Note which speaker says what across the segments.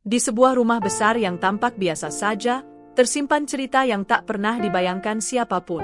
Speaker 1: Di sebuah rumah besar yang tampak biasa saja, tersimpan cerita yang tak pernah dibayangkan siapapun.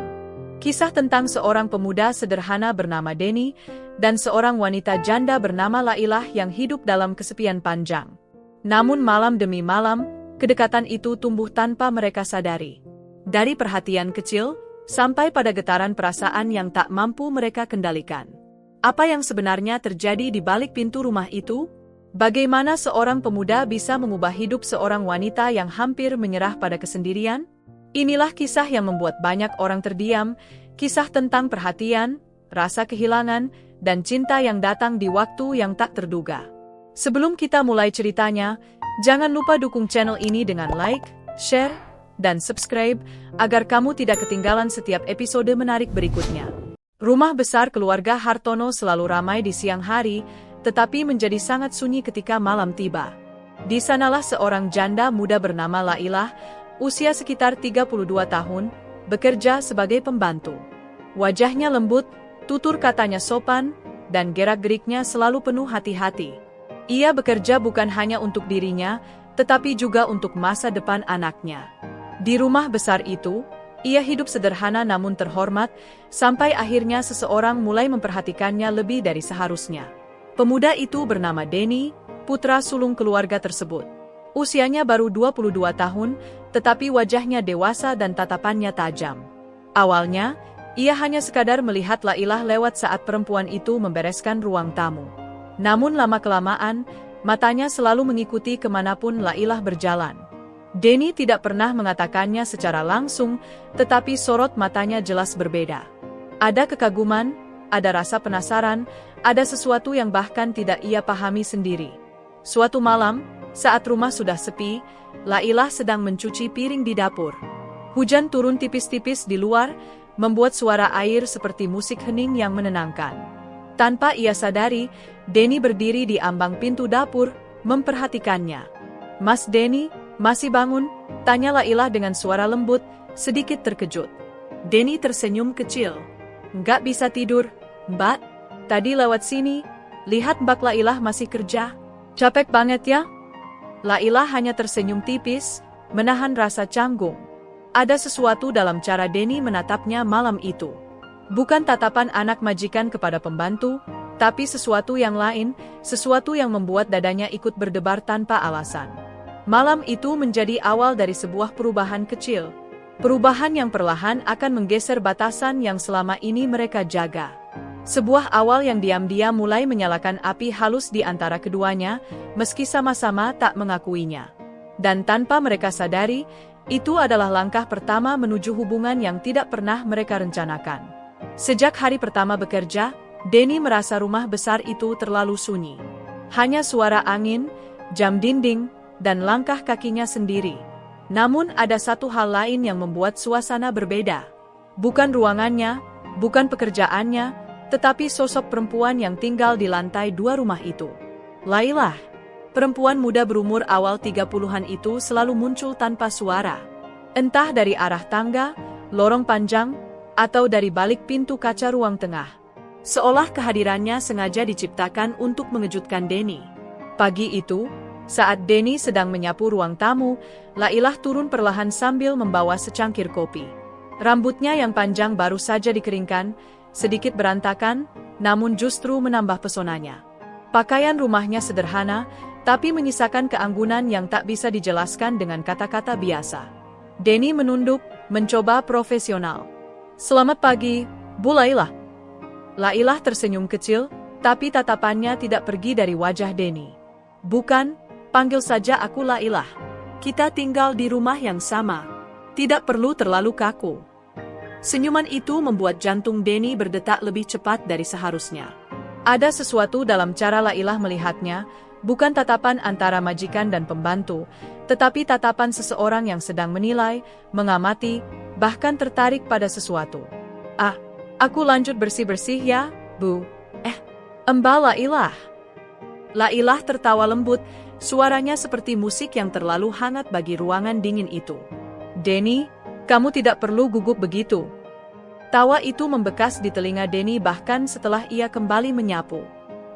Speaker 1: Kisah tentang seorang pemuda sederhana bernama Denny, dan seorang wanita janda bernama Lailah yang hidup dalam kesepian panjang. Namun malam demi malam, kedekatan itu tumbuh tanpa mereka sadari. Dari perhatian kecil, sampai pada getaran perasaan yang tak mampu mereka kendalikan. Apa yang sebenarnya terjadi di balik pintu rumah itu? Bagaimana seorang pemuda bisa mengubah hidup seorang wanita yang hampir menyerah pada kesendirian? Inilah kisah yang membuat banyak orang terdiam, kisah tentang perhatian, rasa kehilangan, dan cinta yang datang di waktu yang tak terduga. Sebelum kita mulai ceritanya, jangan lupa dukung channel ini dengan like, share, dan subscribe, agar kamu tidak ketinggalan setiap episode menarik berikutnya. Rumah besar keluarga Hartono selalu ramai di siang hari, tetapi menjadi sangat sunyi ketika malam tiba. Di sanalah seorang janda muda bernama Lailah, usia sekitar 32 tahun, bekerja sebagai pembantu. Wajahnya lembut, tutur katanya sopan, dan gerak-geriknya selalu penuh hati-hati. Ia bekerja bukan hanya untuk dirinya, tetapi juga untuk masa depan anaknya. Di rumah besar itu, ia hidup sederhana namun terhormat, sampai akhirnya seseorang mulai memperhatikannya lebih dari seharusnya. Pemuda itu bernama Denny, putra sulung keluarga tersebut. Usianya baru 22 tahun, tetapi wajahnya dewasa dan tatapannya tajam. Awalnya, ia hanya sekadar melihat Lailah lewat saat perempuan itu membereskan ruang tamu. Namun lama-kelamaan, matanya selalu mengikuti kemanapun Lailah berjalan. Denny tidak pernah mengatakannya secara langsung, tetapi sorot matanya jelas berbeda. Ada kekaguman, ada rasa penasaran, ada sesuatu yang bahkan tidak ia pahami sendiri. Suatu malam, saat rumah sudah sepi, Lailah sedang mencuci piring di dapur. Hujan turun tipis-tipis di luar, membuat suara air seperti musik hening yang menenangkan. Tanpa ia sadari, Denny berdiri di ambang pintu dapur, memperhatikannya. "Mas Denny, masih bangun?" tanya Lailah dengan suara lembut, sedikit terkejut. Denny tersenyum kecil. "Nggak bisa tidur, Mbak. Tadi lewat sini, lihat Mbak Lailah masih kerja. Capek banget ya?" Lailah hanya tersenyum tipis, menahan rasa canggung. Ada sesuatu dalam cara Denny menatapnya malam itu. Bukan tatapan anak majikan kepada pembantu, tapi sesuatu yang lain, sesuatu yang membuat dadanya ikut berdebar tanpa alasan. Malam itu menjadi awal dari sebuah perubahan kecil. Perubahan yang perlahan akan menggeser batasan yang selama ini mereka jaga. Sebuah awal yang diam-diam mulai menyalakan api halus di antara keduanya, meski sama-sama tak mengakuinya. Dan tanpa mereka sadari, itu adalah langkah pertama menuju hubungan yang tidak pernah mereka rencanakan. Sejak hari pertama bekerja, Denny merasa rumah besar itu terlalu sunyi. Hanya suara angin, jam dinding, dan langkah kakinya sendiri. Namun ada satu hal lain yang membuat suasana berbeda. Bukan ruangannya, bukan pekerjaannya, tetapi sosok perempuan yang tinggal di lantai 2 rumah itu. Lailah, perempuan muda berumur awal 30-an itu selalu muncul tanpa suara. Entah dari arah tangga, lorong panjang, atau dari balik pintu kaca ruang tengah. Seolah kehadirannya sengaja diciptakan untuk mengejutkan Denny. Pagi itu, saat Denny sedang menyapu ruang tamu, Lailah turun perlahan sambil membawa secangkir kopi. Rambutnya yang panjang baru saja dikeringkan, sedikit berantakan, namun justru menambah pesonanya. Pakaian rumahnya sederhana, tapi menyisakan keanggunan yang tak bisa dijelaskan dengan kata-kata biasa. Denny menunduk, mencoba profesional. "Selamat pagi, Bu Lailah." Lailah tersenyum kecil, tapi tatapannya tidak pergi dari wajah Denny. "Bukan, panggil saja aku Lailah. Kita tinggal di rumah yang sama. Tidak perlu terlalu kaku." Senyuman itu membuat jantung Denny berdetak lebih cepat dari seharusnya. Ada sesuatu dalam cara Lailah melihatnya, bukan tatapan antara majikan dan pembantu, tetapi tatapan seseorang yang sedang menilai, mengamati, bahkan tertarik pada sesuatu. "Ah, aku lanjut bersih-bersih ya, Bu." Mbak Lailah." Lailah tertawa lembut, suaranya seperti musik yang terlalu hangat bagi ruangan dingin itu. "Denny, kamu tidak perlu gugup begitu." Tawa itu membekas di telinga Denny bahkan setelah ia kembali menyapu.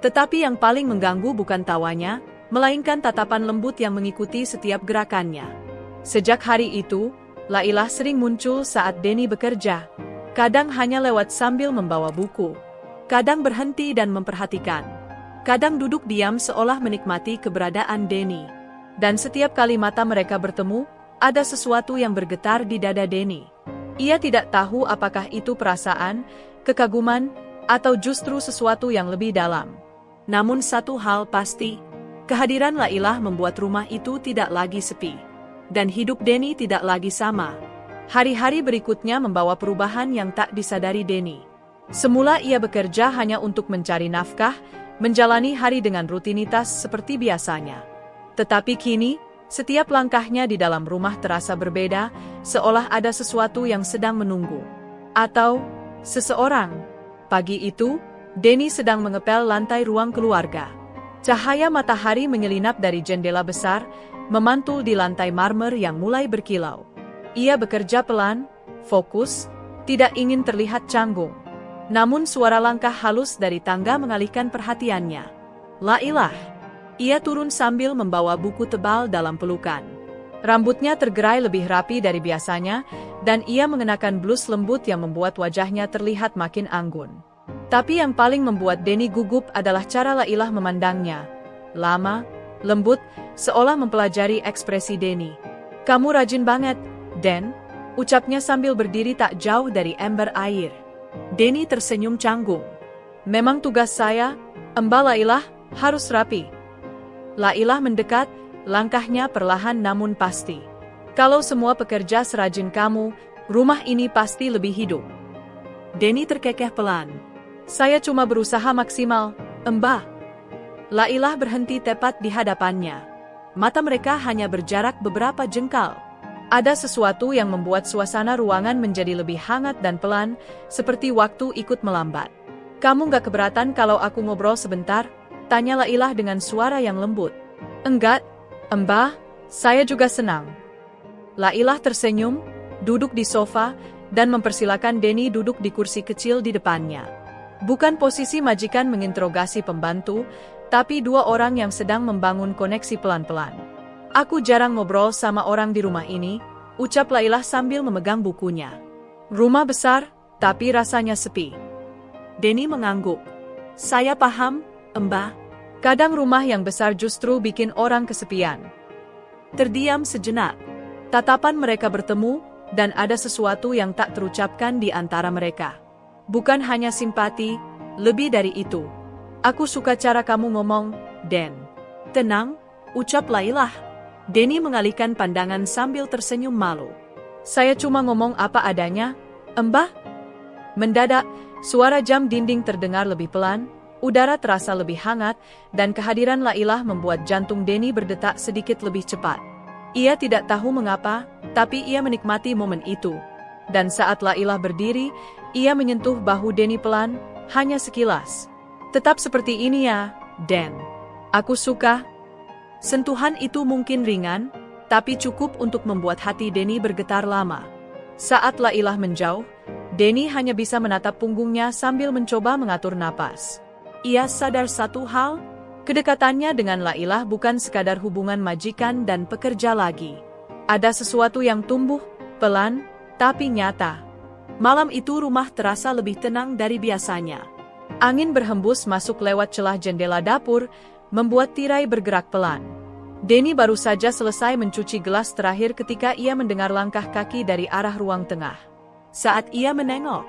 Speaker 1: Tetapi yang paling mengganggu bukan tawanya, melainkan tatapan lembut yang mengikuti setiap gerakannya. Sejak hari itu, Lailah sering muncul saat Denny bekerja. Kadang hanya lewat sambil membawa buku. Kadang berhenti dan memperhatikan. Kadang duduk diam seolah menikmati keberadaan Denny. Dan setiap kali mata mereka bertemu, ada sesuatu yang bergetar di dada Denny. Ia tidak tahu apakah itu perasaan, kekaguman, atau justru sesuatu yang lebih dalam. Namun satu hal pasti, kehadiran Lailah membuat rumah itu tidak lagi sepi. Dan hidup Denny tidak lagi sama. Hari-hari berikutnya membawa perubahan yang tak disadari Denny. Semula ia bekerja hanya untuk mencari nafkah, menjalani hari dengan rutinitas seperti biasanya. Tetapi kini, setiap langkahnya di dalam rumah terasa berbeda, seolah ada sesuatu yang sedang menunggu. Atau, seseorang. Pagi itu, Denny sedang mengepel lantai ruang keluarga. Cahaya matahari menyelinap dari jendela besar, memantul di lantai marmer yang mulai berkilau. Ia bekerja pelan, fokus, tidak ingin terlihat canggung. Namun suara langkah halus dari tangga mengalihkan perhatiannya. Lailah. Ia turun sambil membawa buku tebal dalam pelukan. Rambutnya tergerai lebih rapi dari biasanya, dan ia mengenakan blus lembut yang membuat wajahnya terlihat makin anggun. Tapi yang paling membuat Denny gugup adalah cara Lailah memandangnya. Lama, lembut, seolah mempelajari ekspresi Denny. "Kamu rajin banget, Den," ucapnya sambil berdiri tak jauh dari ember air. Denny tersenyum canggung. "Memang tugas saya, Mbak Lailah, harus rapi." Lailah mendekat, langkahnya perlahan namun pasti. "Kalau semua pekerja serajin kamu, rumah ini pasti lebih hidup." Denny terkekeh pelan. "Saya cuma berusaha maksimal, Mbak." Lailah berhenti tepat di hadapannya. Mata mereka hanya berjarak beberapa jengkal. Ada sesuatu yang membuat suasana ruangan menjadi lebih hangat dan pelan, seperti waktu ikut melambat. "Kamu gak keberatan kalau aku ngobrol sebentar?" tanya Lailah dengan suara yang lembut. "Enggak, Mbah, saya juga senang." Lailah tersenyum, duduk di sofa, dan mempersilakan Denny duduk di kursi kecil di depannya. Bukan posisi majikan menginterogasi pembantu, tapi dua orang yang sedang membangun koneksi pelan-pelan. "Aku jarang ngobrol sama orang di rumah ini," ucap Lailah sambil memegang bukunya. "Rumah besar, tapi rasanya sepi." Denny mengangguk. "Saya paham, Mbah. Kadang rumah yang besar justru bikin orang kesepian." Terdiam sejenak. Tatapan mereka bertemu, dan ada sesuatu yang tak terucapkan di antara mereka. Bukan hanya simpati, lebih dari itu. "Aku suka cara kamu ngomong, Den." "Tenang," ucap Lailah. Denny mengalihkan pandangan sambil tersenyum malu. "Saya cuma ngomong apa adanya, Mbah." Mendadak, suara jam dinding terdengar lebih pelan, udara terasa lebih hangat, dan kehadiran Lailah membuat jantung Denny berdetak sedikit lebih cepat. Ia tidak tahu mengapa, tapi ia menikmati momen itu. Dan saat Lailah berdiri, ia menyentuh bahu Denny pelan, hanya sekilas. "Tetap seperti ini ya, Den. Aku suka." Sentuhan itu mungkin ringan, tapi cukup untuk membuat hati Denny bergetar lama. Saat Lailah menjauh, Denny hanya bisa menatap punggungnya sambil mencoba mengatur napas. Ia sadar satu hal, kedekatannya dengan Lailah bukan sekadar hubungan majikan dan pekerja lagi. Ada sesuatu yang tumbuh, pelan, tapi nyata. Malam itu rumah terasa lebih tenang dari biasanya. Angin berhembus masuk lewat celah jendela dapur, membuat tirai bergerak pelan. Denny baru saja selesai mencuci gelas terakhir ketika ia mendengar langkah kaki dari arah ruang tengah. Saat ia menengok,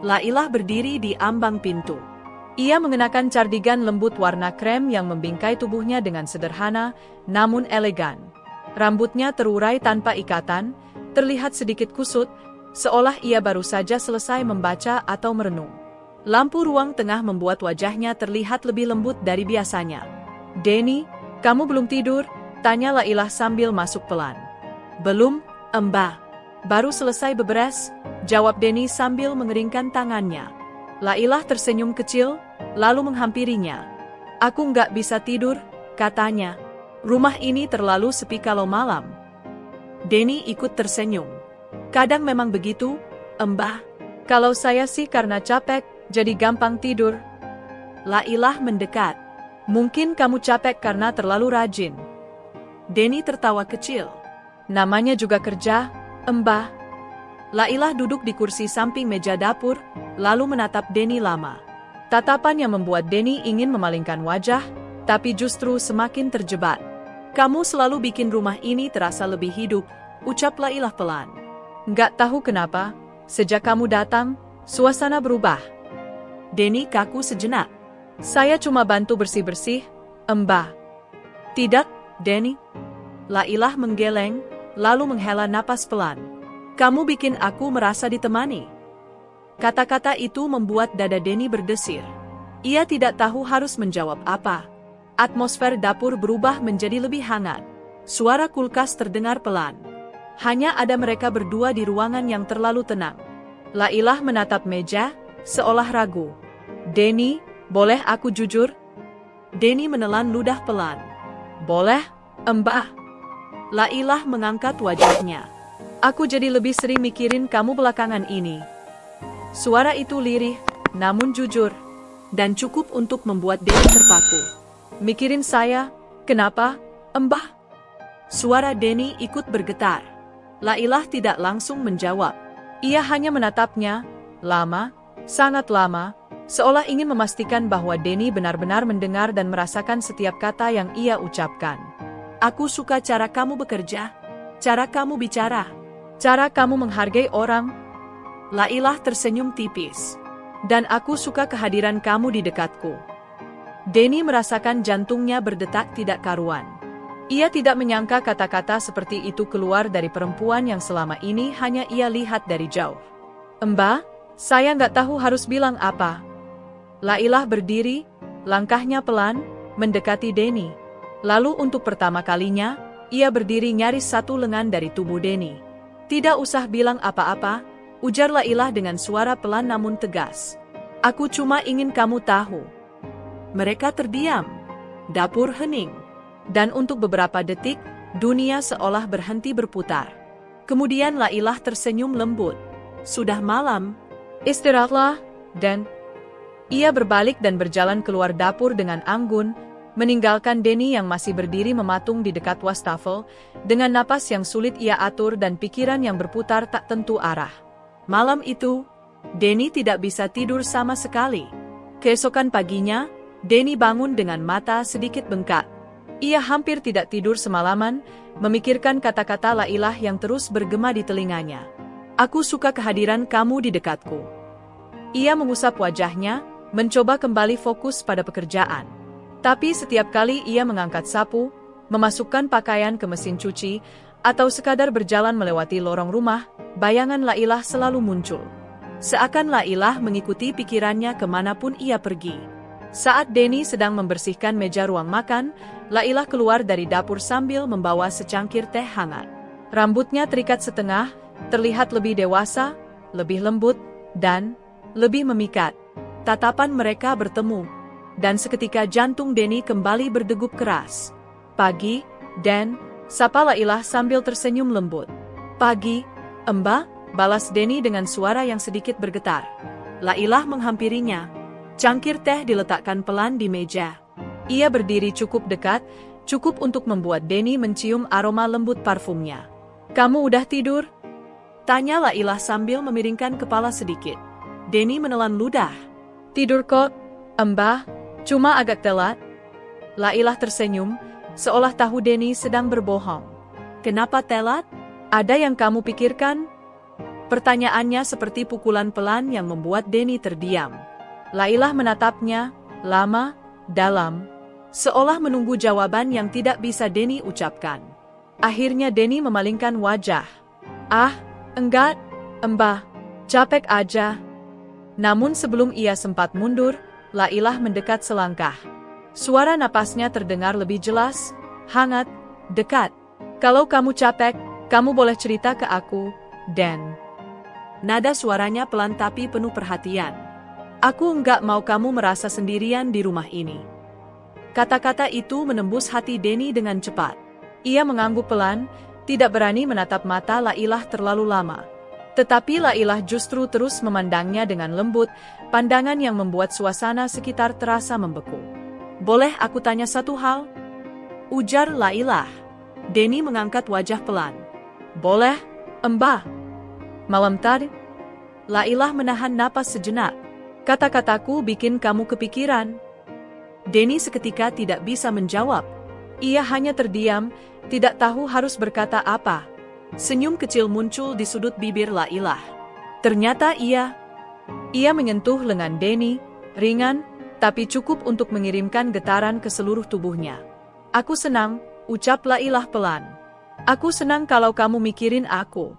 Speaker 1: Lailah berdiri di ambang pintu. Ia mengenakan cardigan lembut warna krem yang membingkai tubuhnya dengan sederhana, namun elegan. Rambutnya terurai tanpa ikatan, terlihat sedikit kusut, seolah ia baru saja selesai membaca atau merenung. Lampu ruang tengah membuat wajahnya terlihat lebih lembut dari biasanya. "Denny, kamu belum tidur?" tanya Lailah sambil masuk pelan. "Belum, Mbah. Baru selesai beberes," jawab Denny sambil mengeringkan tangannya. Lailah tersenyum kecil, lalu menghampirinya. "Aku nggak bisa tidur," katanya. "Rumah ini terlalu sepi kalau malam." Denny ikut tersenyum. "Kadang memang begitu, Mbah. Kalau saya sih karena capek, jadi gampang tidur." Lailah mendekat. Mungkin kamu capek karena terlalu rajin. Denny tertawa kecil. Namanya juga kerja, Mbah. Lailah duduk di kursi samping meja dapur, lalu menatap Denny lama. Tatapan yang membuat Denny ingin memalingkan wajah, tapi justru semakin terjebak. Kamu selalu bikin rumah ini terasa lebih hidup, ucap Lailah pelan. Nggak tahu kenapa, sejak kamu datang, suasana berubah. Denny kaku sejenak. Saya cuma bantu bersih-bersih, Mbah. Tidak, Denny. Lailah menggeleng, lalu menghela napas pelan. Kamu bikin aku merasa ditemani. Kata-kata itu membuat dada Denny berdesir. Ia tidak tahu harus menjawab apa. Atmosfer dapur berubah menjadi lebih hangat. Suara kulkas terdengar pelan. Hanya ada mereka berdua di ruangan yang terlalu tenang. Lailah menatap meja, seolah ragu. Denny, boleh aku jujur? Denny menelan ludah pelan. Boleh, Mbah. Lailah mengangkat wajahnya. Aku jadi lebih sering mikirin kamu belakangan ini. Suara itu lirih, namun jujur, dan cukup untuk membuat Denny terpaku. Mikirin saya, kenapa, Mbah? Suara Denny ikut bergetar. Lailah tidak langsung menjawab. Ia hanya menatapnya, lama, sangat lama, seolah ingin memastikan bahwa Denny benar-benar mendengar dan merasakan setiap kata yang ia ucapkan. Aku suka cara kamu bekerja, cara kamu bicara, cara kamu menghargai orang. Lailah tersenyum tipis. Dan aku suka kehadiran kamu di dekatku. Denny merasakan jantungnya berdetak tidak karuan. Ia tidak menyangka kata-kata seperti itu keluar dari perempuan yang selama ini hanya ia lihat dari jauh. Mbah, saya nggak tahu harus bilang apa. Lailah berdiri, langkahnya pelan, mendekati Denny. Lalu untuk pertama kalinya, ia berdiri nyaris satu lengan dari tubuh Denny. Tidak usah bilang apa-apa, ujar Lailah dengan suara pelan namun tegas. Aku cuma ingin kamu tahu. Mereka terdiam. Dapur hening. Dan untuk beberapa detik, dunia seolah berhenti berputar. Kemudian Lailah tersenyum lembut. Sudah malam. Istirahatlah, dan... Ia berbalik dan berjalan keluar dapur dengan anggun, meninggalkan Denny yang masih berdiri mematung di dekat wastafel, dengan napas yang sulit ia atur dan pikiran yang berputar tak tentu arah. Malam itu, Denny tidak bisa tidur sama sekali. Keesokan paginya, Denny bangun dengan mata sedikit bengkak. Ia hampir tidak tidur semalaman, memikirkan kata-kata Lailah yang terus bergema di telinganya. Aku suka kehadiran kamu di dekatku. Ia mengusap wajahnya, mencoba kembali fokus pada pekerjaan. Tapi setiap kali ia mengangkat sapu, memasukkan pakaian ke mesin cuci, atau sekadar berjalan melewati lorong rumah, bayangan Lailah selalu muncul. Seakan Lailah mengikuti pikirannya kemanapun ia pergi. Saat Denny sedang membersihkan meja ruang makan, Lailah keluar dari dapur sambil membawa secangkir teh hangat. Rambutnya terikat setengah, terlihat lebih dewasa, lebih lembut, dan lebih memikat. Tatapan mereka bertemu, dan seketika jantung Denny kembali berdegup keras. Pagi, Dan, sapa Lailah sambil tersenyum lembut. Pagi, Mbah, balas Denny dengan suara yang sedikit bergetar. Lailah menghampirinya. Cangkir teh diletakkan pelan di meja. Ia berdiri cukup dekat, cukup untuk membuat Denny mencium aroma lembut parfumnya. Kamu udah tidur? Tanya Lailah sambil memiringkan kepala sedikit. Denny menelan ludah. Tidur kok, Mbah, cuma agak telat. Lailah tersenyum, seolah tahu Denny sedang berbohong. Kenapa telat? Ada yang kamu pikirkan? Pertanyaannya seperti pukulan pelan yang membuat Denny terdiam. Lailah menatapnya, lama, dalam, seolah menunggu jawaban yang tidak bisa Denny ucapkan. Akhirnya Denny memalingkan wajah. Ah, enggak, Mbah, capek aja. Namun sebelum ia sempat mundur, Lailah mendekat selangkah. Suara napasnya terdengar lebih jelas, hangat, dekat. Kalau kamu capek, kamu boleh cerita ke aku, Dan. Nada suaranya pelan tapi penuh perhatian. Aku enggak mau kamu merasa sendirian di rumah ini. Kata-kata itu menembus hati Denny dengan cepat. Ia mengangguk pelan, tidak berani menatap mata Lailah terlalu lama. Tetapi Lailah justru terus memandangnya dengan lembut, pandangan yang membuat suasana sekitar terasa membeku. Boleh aku tanya satu hal? Ujar Lailah. Denny mengangkat wajah pelan. Boleh, Mbah. Malam tadi, Lailah menahan napas sejenak. Kata-kataku bikin kamu kepikiran. Denny seketika tidak bisa menjawab. Ia hanya terdiam, tidak tahu harus berkata apa. Senyum kecil muncul di sudut bibir Lailah. Ternyata ia menyentuh lengan Denny, ringan, tapi cukup untuk mengirimkan getaran ke seluruh tubuhnya. Aku senang, ucap Lailah pelan. Aku senang kalau kamu mikirin aku.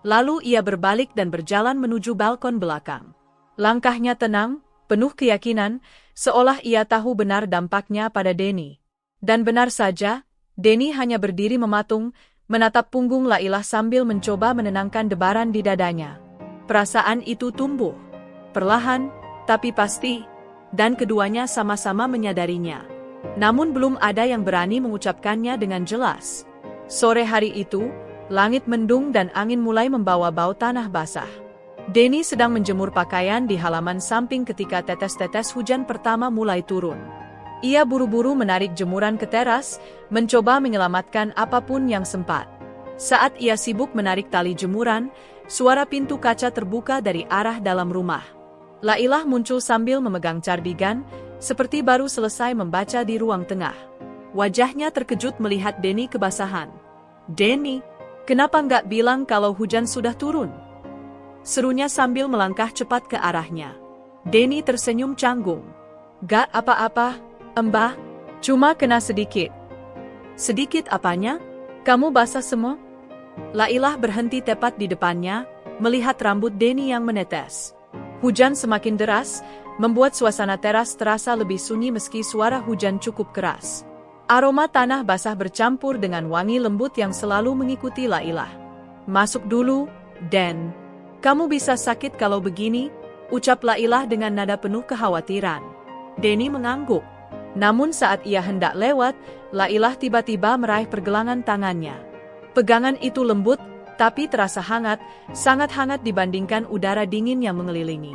Speaker 1: Lalu ia berbalik dan berjalan menuju balkon belakang. Langkahnya tenang, penuh keyakinan, seolah ia tahu benar dampaknya pada Denny. Dan benar saja, Denny hanya berdiri mematung, menatap punggung Lailah sambil mencoba menenangkan debaran di dadanya. Perasaan itu tumbuh. Perlahan, tapi pasti, dan keduanya sama-sama menyadarinya. Namun belum ada yang berani mengucapkannya dengan jelas. Sore hari itu, langit mendung dan angin mulai membawa bau tanah basah. Denny sedang menjemur pakaian di halaman samping ketika tetes-tetes hujan pertama mulai turun. Ia buru-buru menarik jemuran ke teras, mencoba menyelamatkan apapun yang sempat. Saat ia sibuk menarik tali jemuran, suara pintu kaca terbuka dari arah dalam rumah. Lailah muncul sambil memegang cardigan, seperti baru selesai membaca di ruang tengah. Wajahnya terkejut melihat Denny kebasahan. Denny, kenapa nggak bilang kalau hujan sudah turun? Serunya sambil melangkah cepat ke arahnya. Denny tersenyum canggung. Gak apa-apa, Mbah, cuma kena sedikit. Sedikit apanya? Kamu basah semua? Lailah berhenti tepat di depannya, melihat rambut Denny yang menetes. Hujan semakin deras, membuat suasana teras terasa lebih sunyi meski suara hujan cukup keras. Aroma tanah basah bercampur dengan wangi lembut yang selalu mengikuti Lailah. Masuk dulu, Den. Kamu bisa sakit kalau begini, ucap Lailah dengan nada penuh kekhawatiran. Denny mengangguk. Namun saat ia hendak lewat, Lailah tiba-tiba meraih pergelangan tangannya. Pegangan itu lembut, tapi terasa hangat, sangat hangat dibandingkan udara dingin yang mengelilingi.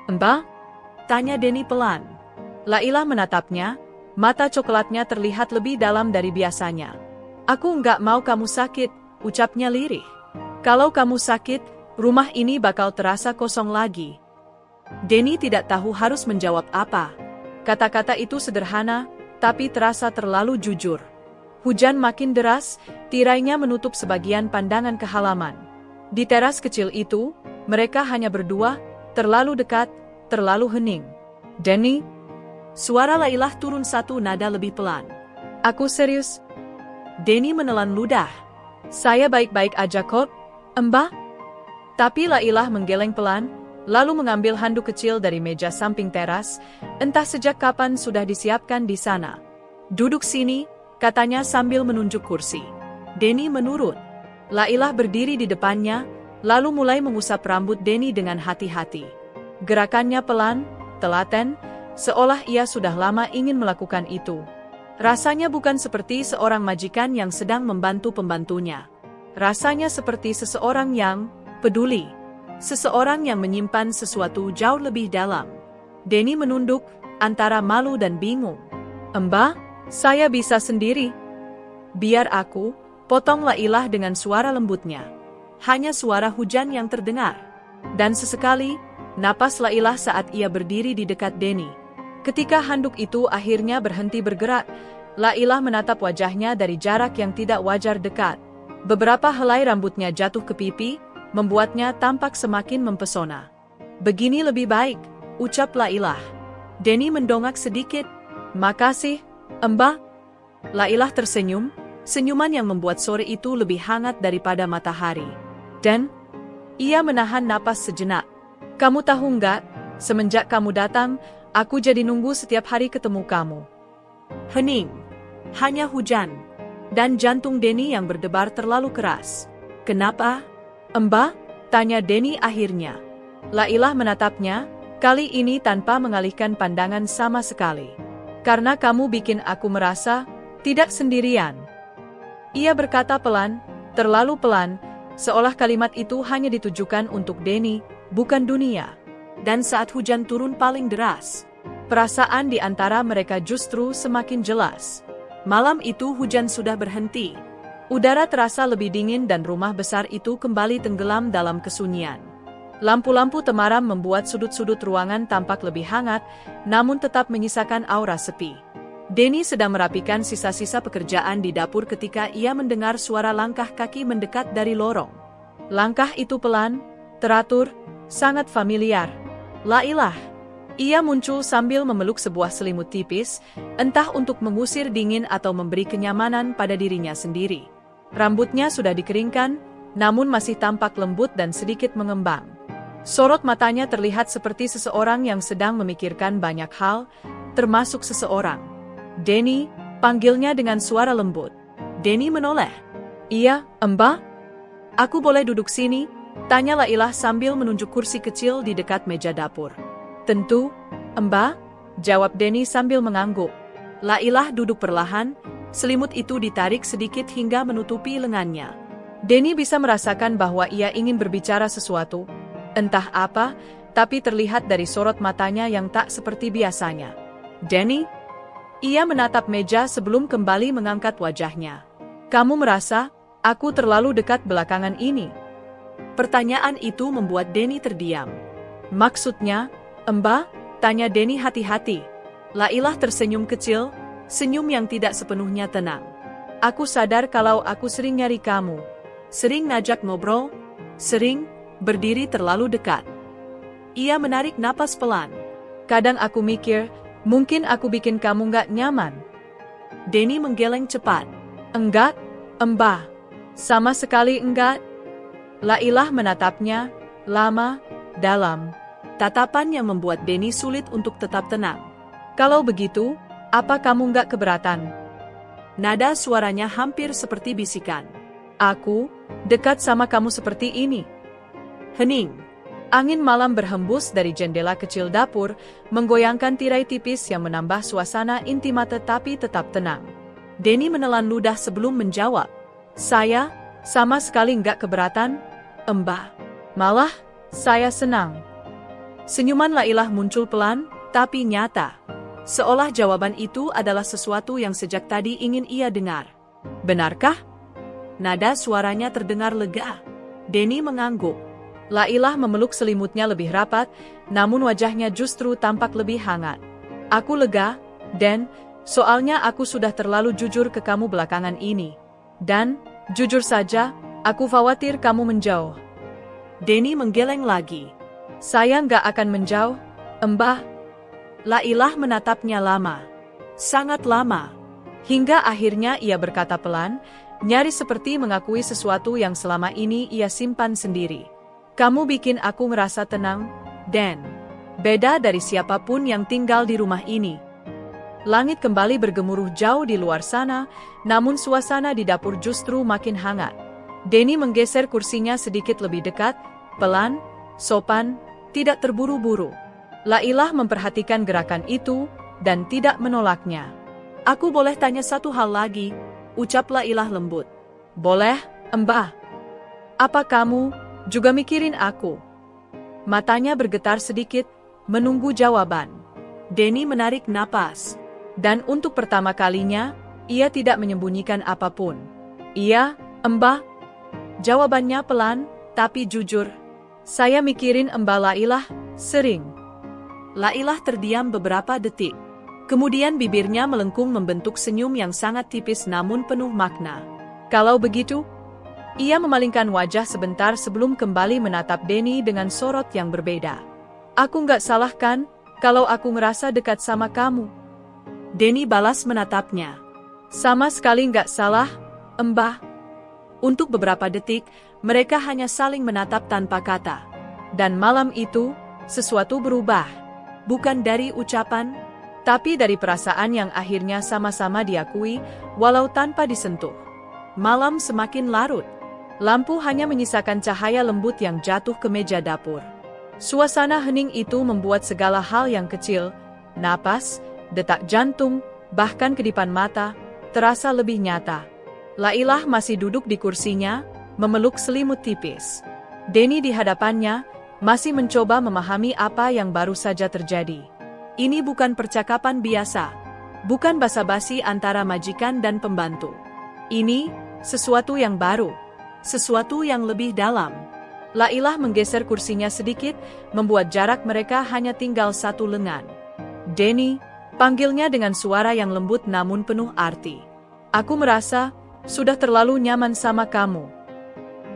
Speaker 1: Mbah? Tanya Denny pelan. Lailah menatapnya, mata coklatnya terlihat lebih dalam dari biasanya. Aku nggak mau kamu sakit, ucapnya lirih. Kalau kamu sakit, rumah ini bakal terasa kosong lagi. Denny tidak tahu harus menjawab apa. Kata-kata itu sederhana, tapi terasa terlalu jujur. Hujan makin deras, tirainya menutup sebagian pandangan ke halaman. Di teras kecil itu, mereka hanya berdua, terlalu dekat, terlalu hening. Denny? Suara Lailah turun satu nada lebih pelan. Aku serius. Denny menelan ludah. Saya baik-baik aja kok, Mbah. Tapi Lailah menggeleng pelan, lalu mengambil handuk kecil dari meja samping teras, entah sejak kapan sudah disiapkan di sana. Duduk sini, katanya sambil menunjuk kursi. Denny menurut. Lailah berdiri di depannya, lalu mulai mengusap rambut Denny dengan hati-hati. Gerakannya pelan, telaten, seolah ia sudah lama ingin melakukan itu. Rasanya bukan seperti seorang majikan yang sedang membantu pembantunya. Rasanya seperti seseorang yang peduli. Seseorang yang menyimpan sesuatu jauh lebih dalam. Denny menunduk, antara malu dan bingung. Mbah, saya bisa sendiri. Biar aku, potong Lailah dengan suara lembutnya. Hanya suara hujan yang terdengar. Dan sesekali, napas Lailah saat ia berdiri di dekat Denny. Ketika handuk itu akhirnya berhenti bergerak, Lailah menatap wajahnya dari jarak yang tidak wajar dekat. Beberapa helai rambutnya jatuh ke pipi, membuatnya tampak semakin mempesona. Begini lebih baik, ucap Lailah. Denny mendongak sedikit. Makasih, Mbah. Lailah tersenyum, senyuman yang membuat sore itu lebih hangat daripada matahari. Dan ia menahan napas sejenak. Kamu tahu nggak, semenjak kamu datang, aku jadi nunggu setiap hari ketemu kamu. Hening. Hanya hujan. Dan jantung Denny yang berdebar terlalu keras. Kenapa? Mbah? Tanya Denny akhirnya. Lailah menatapnya, kali ini tanpa mengalihkan pandangan sama sekali. Karena kamu bikin aku merasa tidak sendirian. Ia berkata pelan, terlalu pelan, seolah kalimat itu hanya ditujukan untuk Denny, bukan dunia. Dan saat hujan turun paling deras, Perasaan di antara mereka justru semakin jelas. Malam itu hujan sudah berhenti. Udara terasa lebih dingin dan rumah besar itu kembali tenggelam dalam kesunyian. Lampu-lampu temaram membuat sudut-sudut ruangan tampak lebih hangat, namun tetap menyisakan aura sepi. Denny sedang merapikan sisa-sisa pekerjaan di dapur ketika ia mendengar suara langkah kaki mendekat dari lorong. Langkah itu pelan, teratur, sangat familiar. Lailah. Ia muncul sambil memeluk sebuah selimut tipis, entah untuk mengusir dingin atau memberi kenyamanan pada dirinya sendiri. Rambutnya sudah dikeringkan, namun masih tampak lembut dan sedikit mengembang. Sorot matanya terlihat seperti seseorang yang sedang memikirkan banyak hal, termasuk seseorang. Denny, panggilnya dengan suara lembut. Denny menoleh. Iya, Mbak? Aku boleh duduk sini? Tanya Lailah sambil menunjuk kursi kecil di dekat meja dapur. Tentu, Mbak, jawab Denny sambil mengangguk. Lailah duduk perlahan, selimut itu ditarik sedikit hingga menutupi lengannya. Denny bisa merasakan bahwa ia ingin berbicara sesuatu, entah apa, tapi terlihat dari sorot matanya yang tak seperti biasanya. Denny? Ia menatap meja sebelum kembali mengangkat wajahnya. Kamu merasa, aku terlalu dekat belakangan ini? Pertanyaan itu membuat Denny terdiam. Maksudnya, Mbak? Tanya Denny hati-hati. Lailah tersenyum kecil, senyum yang tidak sepenuhnya tenang. Aku sadar kalau aku sering nyari kamu. Sering ngajak ngobrol, sering berdiri terlalu dekat. Ia menarik napas pelan. Kadang aku mikir, mungkin aku bikin kamu nggak nyaman. Denny menggeleng cepat. Enggak, Mbak. Sama sekali enggak. Lailah menatapnya, lama, dalam. Tatapan yang membuat Denny sulit untuk tetap tenang. Kalau begitu, apa kamu nggak keberatan? Nada suaranya hampir seperti bisikan. Aku, dekat sama kamu seperti ini. Hening. Angin malam berhembus dari jendela kecil dapur, menggoyangkan tirai tipis yang menambah suasana intimate tetapi tetap tenang. Denny menelan ludah sebelum menjawab. Saya, sama sekali nggak keberatan, Mbak. Malah, saya senang. Senyuman Lailah muncul pelan, tapi nyata. Seolah jawaban itu adalah sesuatu yang sejak tadi ingin ia dengar. Benarkah? Nada suaranya terdengar lega. Denny mengangguk. Lailah memeluk selimutnya lebih rapat, namun wajahnya justru tampak lebih hangat. Aku lega, Dan, soalnya aku sudah terlalu jujur ke kamu belakangan ini. Dan, jujur saja, aku khawatir kamu menjauh. Denny menggeleng lagi. Saya nggak akan menjauh, Mbak. Lailah menatapnya lama. Sangat lama. Hingga akhirnya ia berkata pelan, nyaris seperti mengakui sesuatu yang selama ini ia simpan sendiri. Kamu bikin aku ngerasa tenang, Dan. Beda dari siapapun yang tinggal di rumah ini. Langit kembali bergemuruh jauh di luar sana, namun suasana di dapur justru makin hangat. Denny menggeser kursinya sedikit lebih dekat, pelan, sopan, tidak terburu-buru. Lailah memperhatikan gerakan itu, dan tidak menolaknya. Aku boleh tanya satu hal lagi, ucap Lailah lembut. Boleh, Mbak. Apa kamu juga mikirin aku? Matanya bergetar sedikit, menunggu jawaban. Denny menarik napas. Dan untuk pertama kalinya, ia tidak menyembunyikan apapun. Iya, Mbak. Jawabannya pelan, tapi jujur. Saya mikirin Mbak Lailah, sering. Lailah terdiam beberapa detik. Kemudian bibirnya melengkung membentuk senyum yang sangat tipis namun penuh makna. Kalau begitu, ia memalingkan wajah sebentar sebelum kembali menatap Denny dengan sorot yang berbeda. Aku nggak salah kan, kalau aku ngerasa dekat sama kamu? Denny balas menatapnya. Sama sekali nggak salah, Mbak. Untuk beberapa detik, mereka hanya saling menatap tanpa kata. Dan malam itu, sesuatu berubah. Bukan dari ucapan, tapi dari perasaan yang akhirnya sama-sama diakui, walau tanpa disentuh. Malam semakin larut. Lampu hanya menyisakan cahaya lembut yang jatuh ke meja dapur. Suasana hening itu membuat segala hal yang kecil, napas, detak jantung, bahkan kedipan mata, terasa lebih nyata. Lailah masih duduk di kursinya, memeluk selimut tipis. Denny di hadapannya, masih mencoba memahami apa yang baru saja terjadi. Ini bukan percakapan biasa. Bukan basa-basi antara majikan dan pembantu. Ini sesuatu yang baru. Sesuatu yang lebih dalam. Lailah menggeser kursinya sedikit, membuat jarak mereka hanya tinggal 1 lengan. Denny, panggilnya dengan suara yang lembut namun penuh arti. Aku merasa sudah terlalu nyaman sama kamu.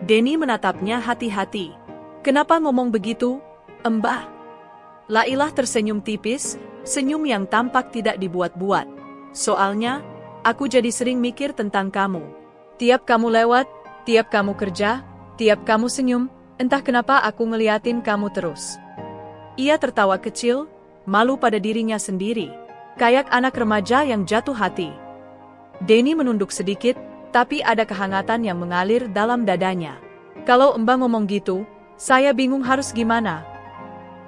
Speaker 1: Denny menatapnya hati-hati. Kenapa ngomong begitu, Mbah? Lailah tersenyum tipis, senyum yang tampak tidak dibuat-buat. Soalnya, aku jadi sering mikir tentang kamu. Tiap kamu lewat, tiap kamu kerja, tiap kamu senyum, entah kenapa aku ngeliatin kamu terus. Ia tertawa kecil, malu pada dirinya sendiri. Kayak anak remaja yang jatuh hati. Denny menunduk sedikit, tapi ada kehangatan yang mengalir dalam dadanya. Kalau Mbah ngomong gitu, saya bingung harus gimana.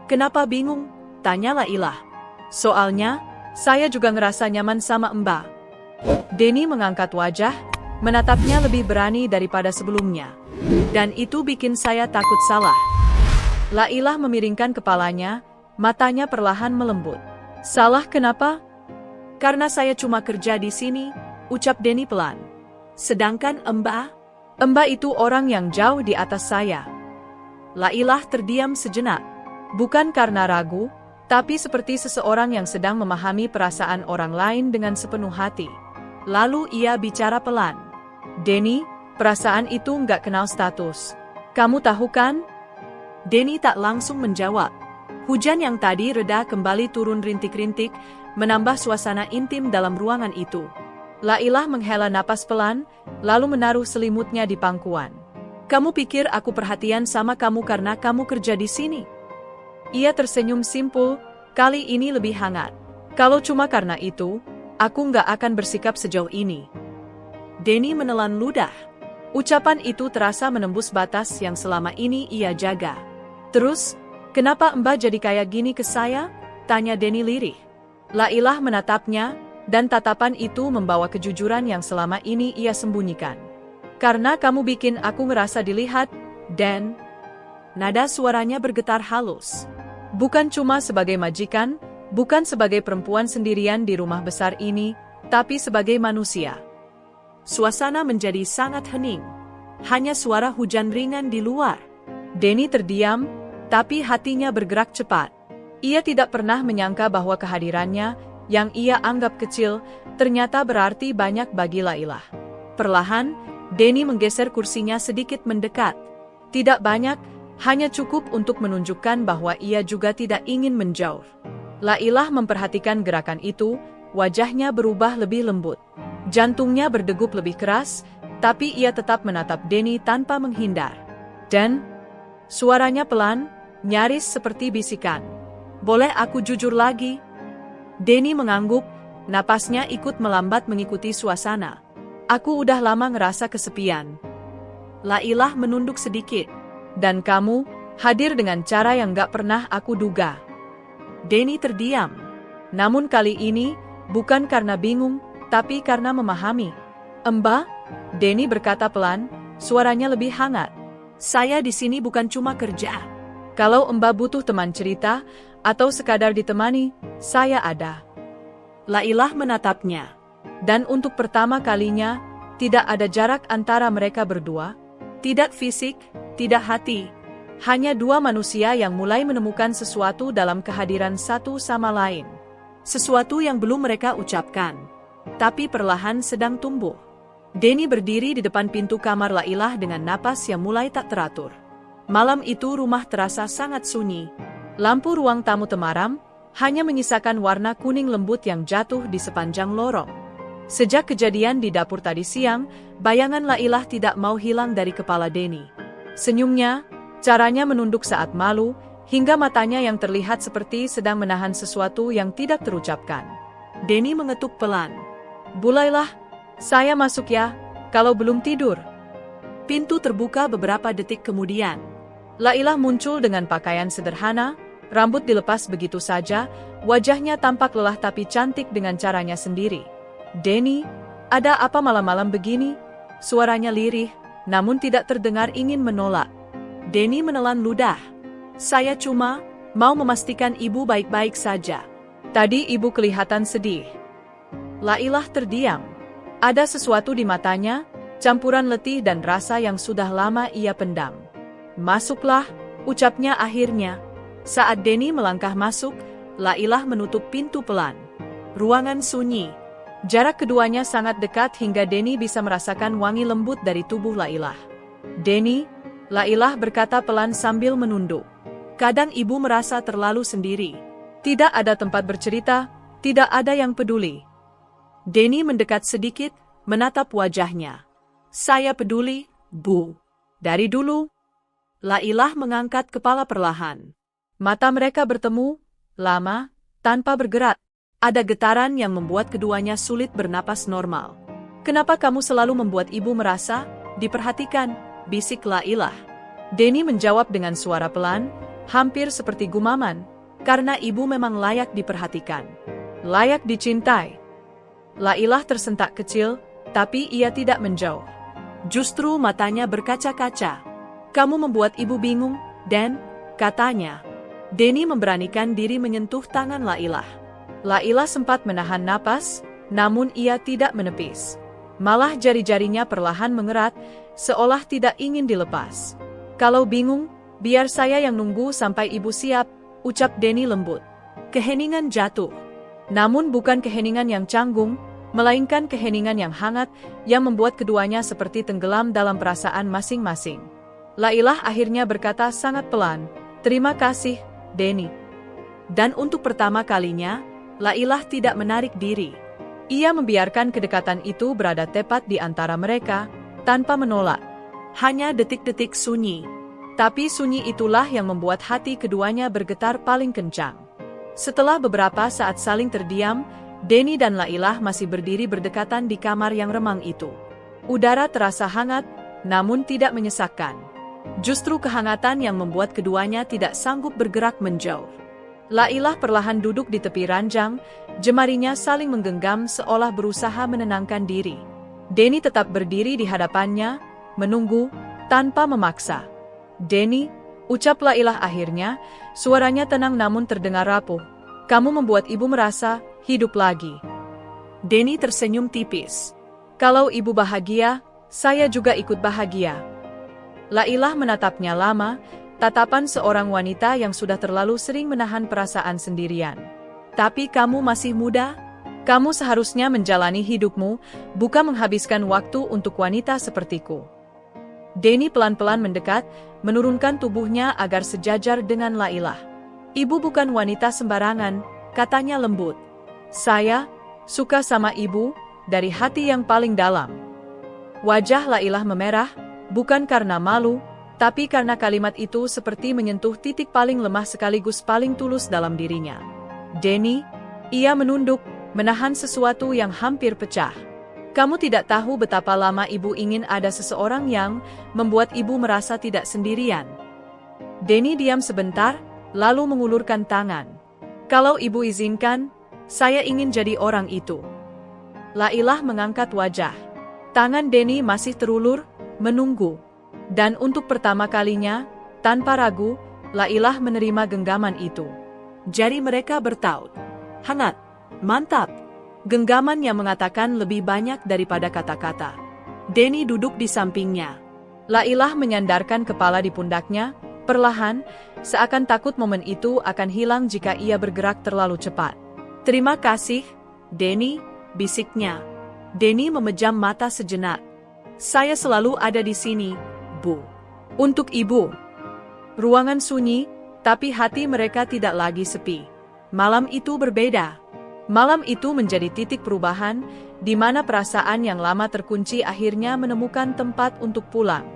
Speaker 1: Kenapa bingung? Tanya Lailah. Soalnya, saya juga ngerasa nyaman sama Mbah. Denny mengangkat wajah, menatapnya lebih berani daripada sebelumnya. Dan itu bikin saya takut salah. Lailah memiringkan kepalanya, matanya perlahan melembut. Salah kenapa? Karena saya cuma kerja di sini, ucap Denny pelan. Sedangkan Mbah itu orang yang jauh di atas saya. Lailah terdiam sejenak. Bukan karena ragu, tapi seperti seseorang yang sedang memahami perasaan orang lain dengan sepenuh hati. Lalu ia bicara pelan. Denny, perasaan itu nggak kenal status. Kamu tahu kan? Denny tak langsung menjawab. Hujan yang tadi reda kembali turun rintik-rintik, menambah suasana intim dalam ruangan itu. Lailah menghela napas pelan, lalu menaruh selimutnya di pangkuan. Kamu pikir aku perhatian sama kamu karena kamu kerja di sini? Ia tersenyum simpul, kali ini lebih hangat. Kalau cuma karena itu, aku nggak akan bersikap sejauh ini. Denny menelan ludah. Ucapan itu terasa menembus batas yang selama ini ia jaga. Terus, kenapa Mbah jadi kayak gini ke saya? Tanya Denny lirih. Lailah menatapnya, dan tatapan itu membawa kejujuran yang selama ini ia sembunyikan. Karena kamu bikin aku ngerasa dilihat, dan... Nada suaranya bergetar halus. Bukan cuma sebagai majikan, bukan sebagai perempuan sendirian di rumah besar ini, tapi sebagai manusia. Suasana menjadi sangat hening. Hanya suara hujan ringan di luar. Denny terdiam, tapi hatinya bergerak cepat. Ia tidak pernah menyangka bahwa kehadirannya, yang ia anggap kecil, ternyata berarti banyak bagi Lailah. Perlahan, Denny menggeser kursinya sedikit mendekat. Tidak banyak, hanya cukup untuk menunjukkan bahwa ia juga tidak ingin menjauh. Lailah memperhatikan gerakan itu, wajahnya berubah lebih lembut. Jantungnya berdegup lebih keras, tapi ia tetap menatap Denny tanpa menghindar. Dan, suaranya pelan, nyaris seperti bisikan. Boleh aku jujur lagi? Denny mengangguk, napasnya ikut melambat mengikuti suasana. Aku udah lama ngerasa kesepian. Lailah menunduk sedikit. Dan kamu, hadir dengan cara yang gak pernah aku duga. Denny terdiam. Namun kali ini, bukan karena bingung, tapi karena memahami. Mbah, Denny berkata pelan, suaranya lebih hangat. Saya di sini bukan cuma kerja. Kalau Mbah butuh teman cerita, atau sekadar ditemani, saya ada. Lailah menatapnya. Dan untuk pertama kalinya, tidak ada jarak antara mereka berdua. Tidak fisik, tidak hati. Hanya dua manusia yang mulai menemukan sesuatu dalam kehadiran satu sama lain. Sesuatu yang belum mereka ucapkan. Tapi perlahan sedang tumbuh. Denny berdiri di depan pintu kamar Lailah dengan napas yang mulai tak teratur. Malam itu rumah terasa sangat sunyi. Lampu ruang tamu temaram, hanya menyisakan warna kuning lembut yang jatuh di sepanjang lorong. Sejak kejadian di dapur tadi siang, bayangan Lailah tidak mau hilang dari kepala Denny. Senyumnya, caranya menunduk saat malu, hingga matanya yang terlihat seperti sedang menahan sesuatu yang tidak terucapkan. Denny mengetuk pelan. Bulailah, saya masuk ya, kalau belum tidur. Pintu terbuka beberapa detik kemudian. Lailah muncul dengan pakaian sederhana, rambut dilepas begitu saja, wajahnya tampak lelah tapi cantik dengan caranya sendiri. Denny, ada apa malam-malam begini? Suaranya lirih, namun tidak terdengar ingin menolak. Denny menelan ludah. Saya cuma mau memastikan ibu baik-baik saja. Tadi ibu kelihatan sedih. Lailah terdiam. Ada sesuatu di matanya, campuran letih dan rasa yang sudah lama ia pendam. Masuklah, ucapnya akhirnya. Saat Denny melangkah masuk, Lailah menutup pintu pelan. Ruangan sunyi. Jarak keduanya sangat dekat hingga Denny bisa merasakan wangi lembut dari tubuh Lailah. "Denny," Lailah berkata pelan sambil menunduk. "Kadang ibu merasa terlalu sendiri. Tidak ada tempat bercerita, tidak ada yang peduli." Denny mendekat sedikit, menatap wajahnya. "Saya peduli, Bu. Dari dulu." Lailah mengangkat kepala perlahan. Mata mereka bertemu, lama, tanpa bergerak. Ada getaran yang membuat keduanya sulit bernapas normal. "Kenapa kamu selalu membuat ibu merasa diperhatikan?" bisik Lailah. Denny menjawab dengan suara pelan, hampir seperti gumaman, "Karena ibu memang layak diperhatikan. Layak dicintai." Lailah tersentak kecil, tapi ia tidak menjauh. Justru matanya berkaca-kaca. "Kamu membuat ibu bingung, Dan," katanya. Denny memberanikan diri menyentuh tangan Lailah. Lailah sempat menahan napas, namun ia tidak menepis. Malah jari-jarinya perlahan mengerat, seolah tidak ingin dilepas. "Kalau bingung, biar saya yang nunggu sampai ibu siap," ucap Denny lembut. Keheningan jatuh. Namun bukan keheningan yang canggung, melainkan keheningan yang hangat, yang membuat keduanya seperti tenggelam dalam perasaan masing-masing. Lailah akhirnya berkata sangat pelan, "Terima kasih, Denny." Dan untuk pertama kalinya, Lailah tidak menarik diri. Ia membiarkan kedekatan itu berada tepat di antara mereka, tanpa menolak. Hanya detik-detik sunyi. Tapi sunyi itulah yang membuat hati keduanya bergetar paling kencang. Setelah beberapa saat saling terdiam, Denny dan Lailah masih berdiri berdekatan di kamar yang remang itu. Udara terasa hangat, namun tidak menyesakkan. Justru kehangatan yang membuat keduanya tidak sanggup bergerak menjauh. Lailah perlahan duduk di tepi ranjang, jemarinya saling menggenggam seolah berusaha menenangkan diri. Denny tetap berdiri di hadapannya, menunggu, tanpa memaksa. "Denny," ucap Lailah akhirnya, suaranya tenang namun terdengar rapuh. "Kamu membuat ibu merasa hidup lagi." Denny tersenyum tipis. "Kalau ibu bahagia, saya juga ikut bahagia." Lailah menatapnya lama, tatapan seorang wanita yang sudah terlalu sering menahan perasaan sendirian. "Tapi kamu masih muda. Kamu seharusnya menjalani hidupmu, bukan menghabiskan waktu untuk wanita sepertiku." Denny pelan-pelan mendekat, menurunkan tubuhnya agar sejajar dengan Lailah. "Ibu bukan wanita sembarangan," katanya lembut. "Saya suka sama ibu, dari hati yang paling dalam." Wajah Lailah memerah, bukan karena malu, tapi karena kalimat itu seperti menyentuh titik paling lemah sekaligus paling tulus dalam dirinya. "Denny," ia menunduk, menahan sesuatu yang hampir pecah. "Kamu tidak tahu betapa lama ibu ingin ada seseorang yang membuat ibu merasa tidak sendirian." Denny diam sebentar, lalu mengulurkan tangan. "Kalau ibu izinkan, saya ingin jadi orang itu." Lailah mengangkat wajah. Tangan Denny masih terulur, menunggu. Dan untuk pertama kalinya, tanpa ragu, Lailah menerima genggaman itu. Jari mereka bertaut. Hangat, mantap. Genggaman yang mengatakan lebih banyak daripada kata-kata. Denny duduk di sampingnya. Lailah menyandarkan kepala di pundaknya, perlahan, seakan takut momen itu akan hilang jika ia bergerak terlalu cepat. "Terima kasih, Denny," bisiknya. Denny memejam mata sejenak. "Saya selalu ada di sini, Bu. Untuk ibu." Ruangan sunyi, tapi hati mereka tidak lagi sepi. Malam itu berbeda. Malam itu menjadi titik perubahan, di mana perasaan yang lama terkunci akhirnya menemukan tempat untuk pulang.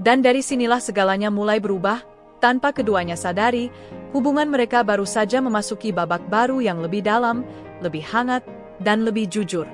Speaker 1: Dan dari sinilah segalanya mulai berubah, tanpa keduanya sadari, hubungan mereka baru saja memasuki babak baru yang lebih dalam, lebih hangat, dan lebih jujur.